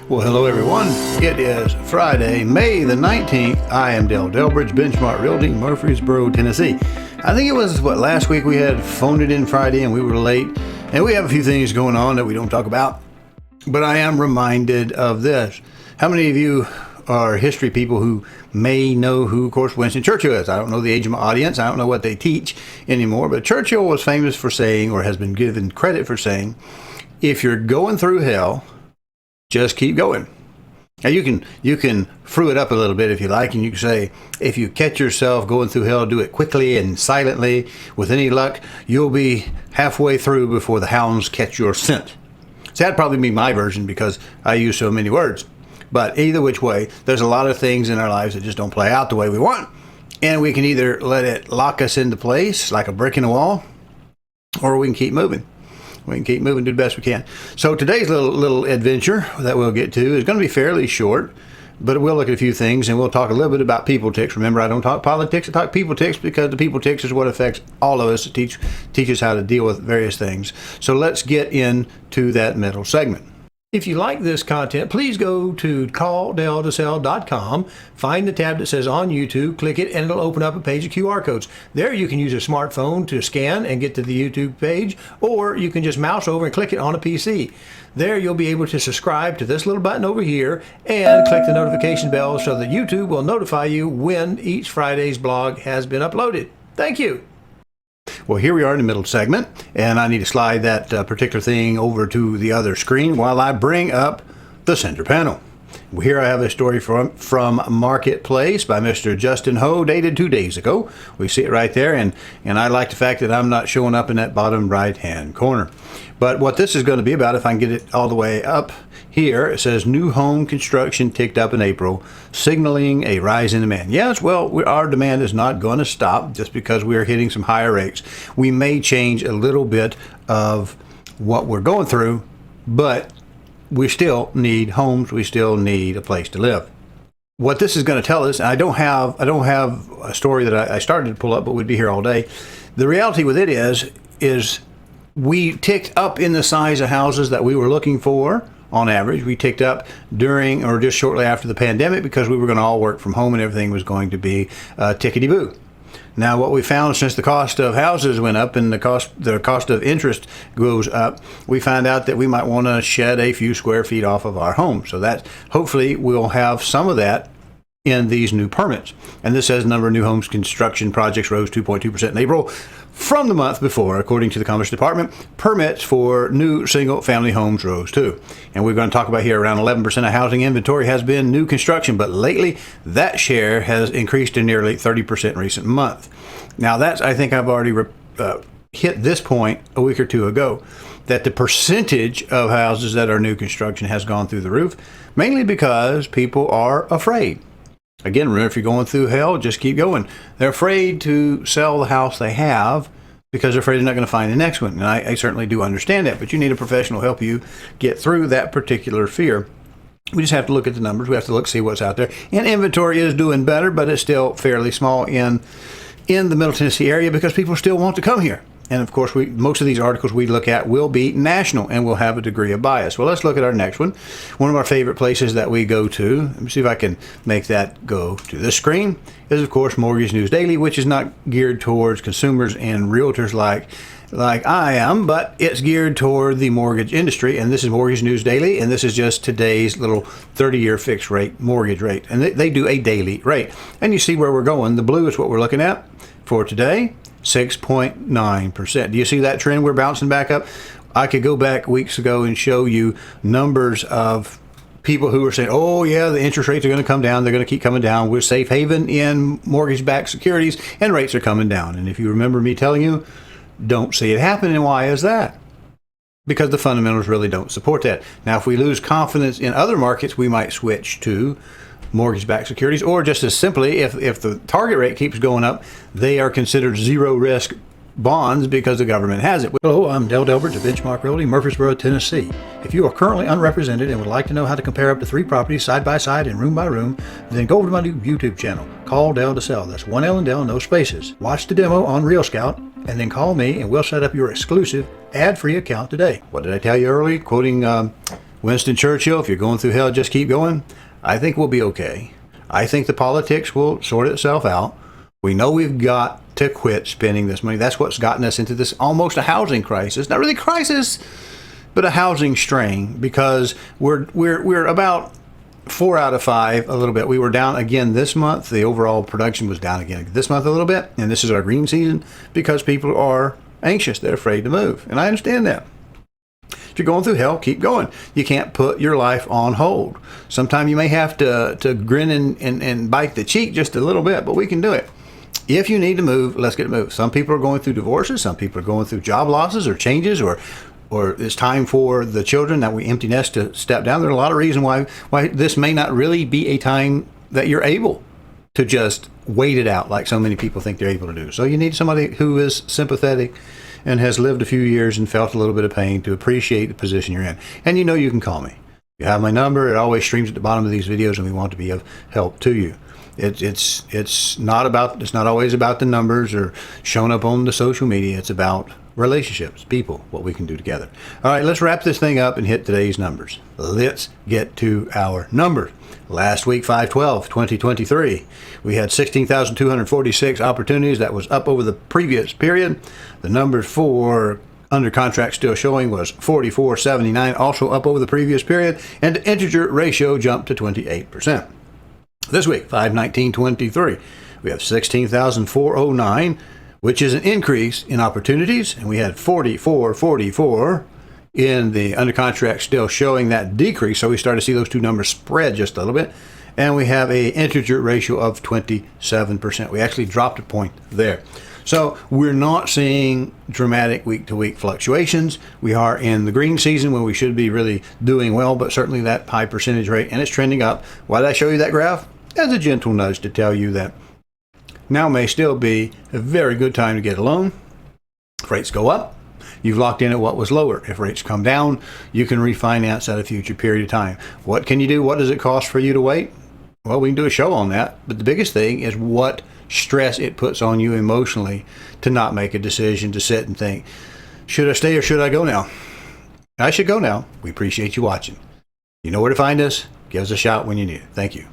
Well, hello everyone. It is Friday, May the 19th. I am Delbridge, Benchmark Realty, Murfreesboro, Tennessee. I think it was, last week we had phoned it in Friday and we were late. And we have a few things going on that we don't talk about. But I am reminded of this. How many of you are history people who may know who, of course, Winston Churchill is? I don't know the age of my audience. I don't know what they teach anymore. But Churchill was famous for saying, or has been given credit for saying, if you're going through hell, just keep going. Now you can fruit it up a little bit if you like, and you can say, if you catch yourself going through hell, do it quickly and silently. With any luck, you'll be halfway through before the hounds catch your scent. So that'd probably be my version because I use so many words. But either which way, there's a lot of things in our lives that just don't play out the way we want. And we can either let it lock us into place like a brick in a wall, or we can keep moving. We can keep moving, do the best we can. So today's little adventure that we'll get to is going to be fairly short, but we'll look at a few things and we'll talk a little bit about people ticks. Remember, I don't talk politics, I talk people ticks because the people ticks is what affects all of us to teach us how to deal with various things. So let's get into that middle segment. If you like this content, please go to calldeldesell.com, find the tab that says on YouTube, click it, and it'll open up a page of QR codes. There you can use a smartphone to scan and get to the YouTube page, or you can just mouse over and click it on a PC. There you'll be able to subscribe to this little button over here and click the notification bell so that YouTube will notify you when each Friday's blog has been uploaded. Thank you. Well, here we are in the middle segment, and I need to slide that particular thing over to the other screen while I bring up the center panel. Here I have a story from Marketplace by Mr. Justin Ho, dated 2 days ago. We see it right there, and I like the fact that I'm not showing up in that bottom right-hand corner. But what this is going to be about, if I can get it all the way up here, it says new home construction ticked up in April, signaling a rise in demand. Yes, well, our demand is not going to stop just because we are hitting some higher rates. We may change a little bit of what we're going through, but we still need homes. We still need a place to live. What this is going to tell us, and I don't have a story that I started to pull up, but we'd be here all day. The reality with it is we ticked up in the size of houses that we were looking for. On average, we ticked up during or just shortly after the pandemic because we were going to all work from home and everything was going to be tickety-boo. Now, what we found since the cost of houses went up and the cost of interest goes up, we found out that we might want to shed a few square feet off of our home. So that hopefully we'll have some of that in these new permits. And this says number of new homes construction projects rose 2.2% in April from the month before, according to the Commerce Department. Permits for new single-family homes rose too. And we're going to talk about here around 11% of housing inventory has been new construction, but lately that share has increased to nearly 30% in recent months. Now that's, I think I've already hit this point a week or two ago, that the percentage of houses that are new construction has gone through the roof, mainly because people are afraid. Again, remember, if you're going through hell, just keep going. They're afraid to sell the house they have because they're afraid they're not going to find the next one. And I certainly do understand that, but you need a professional to help you get through that particular fear. We just have to look at the numbers. We have to see what's out there. And inventory is doing better, but it's still fairly small in the Middle Tennessee area because people still want to come here. And of course, most of these articles we look at will be national and will have a degree of bias. Well, let's look at our next one. One of our favorite places that we go to, let me see if I can make that go to this screen, is of course Mortgage News Daily, which is not geared towards consumers and realtors like I am, but it's geared toward the mortgage industry. And this is Mortgage News Daily, and this is just today's little 30-year fixed rate mortgage rate. And they do a daily rate. And you see where we're going. The blue is what we're looking at for today. 6.9%. Do you see that trend? We're bouncing back up. I could go back weeks ago and show you numbers of people who were saying, oh yeah, the interest rates are going to come down. They're going to keep coming down. We're safe haven in mortgage-backed securities and rates are coming down. And if you remember me telling you, don't see it happen. And why is that? Because the fundamentals really don't support that. Now, if we lose confidence in other markets, we might switch to mortgage-backed securities, or just as simply, if the target rate keeps going up, they are considered zero-risk bonds because the government has it. Hello, I'm Delbridge of Benchmark Realty, Murfreesboro, Tennessee. If you are currently unrepresented and would like to know how to compare up to 3 properties side by side and room by room, then go over to my new YouTube channel, Call Del to Sell. That's 1 L and Del, no spaces. Watch the demo on Real Scout, and then call me and we'll set up your exclusive ad-free account today. What did I tell you earlier? Quoting Winston Churchill, if you're going through hell, just keep going. I think we'll be okay. I think the politics will sort itself out. We know we've got to quit spending this money. That's what's gotten us into this almost a housing crisis. Not really crisis, but a housing strain, because we're about 4 out of 5, a little bit. We were down again this month. The overall production was down again this month a little bit. And this is our green season because people are anxious. They're afraid to move. And I understand that. If you're going through hell, keep going. You can't put your life on hold. Sometimes you may have to grin and bite the cheek just a little bit, but we can do it. If you need to move, let's get moved. Some people are going through divorces. Some people are going through job losses or changes, or it's time for the children that we empty nest to step down. There are a lot of reasons why this may not really be a time that you're able to just wait it out like so many people think they're able to do. So you need somebody who is sympathetic and has lived a few years and felt a little bit of pain to appreciate the position you're in. And you know you can call me. You have my number. It always streams at the bottom of these videos, and we want to be of help to you. It's not always about the numbers or showing up on the social media. It's about relationships, people, what we can do together. All right, let's wrap this thing up and hit today's numbers. Let's get to our numbers. Last week, 5/12/2023, we had 16,246 opportunities. That was up over the previous period. The numbers for under contract still showing was 4479, also up over the previous period, and the integer ratio jumped to 28%. This week, 5/19/23, we have 16,409, which is an increase in opportunities, and we had 4444 in the under contract still showing that decrease. So we started to see those two numbers spread just a little bit, and we have a integer ratio of 27%. We actually dropped a point there. So we're not seeing dramatic week-to-week fluctuations. We are in the green season when we should be really doing well, but certainly that high percentage rate, and it's trending up. Why did I show you that graph? As a gentle nudge to tell you that now may still be a very good time to get a loan. If rates go up, you've locked in at what was lower. If rates come down, you can refinance at a future period of time. What can you do? What does it cost for you to wait? Well, we can do a show on that. But the biggest thing is what stress it puts on you emotionally to not make a decision, to sit and think, should I stay or should I go now? I should go now. We appreciate you watching. You know where to find us. Give us a shout when you need it. Thank you.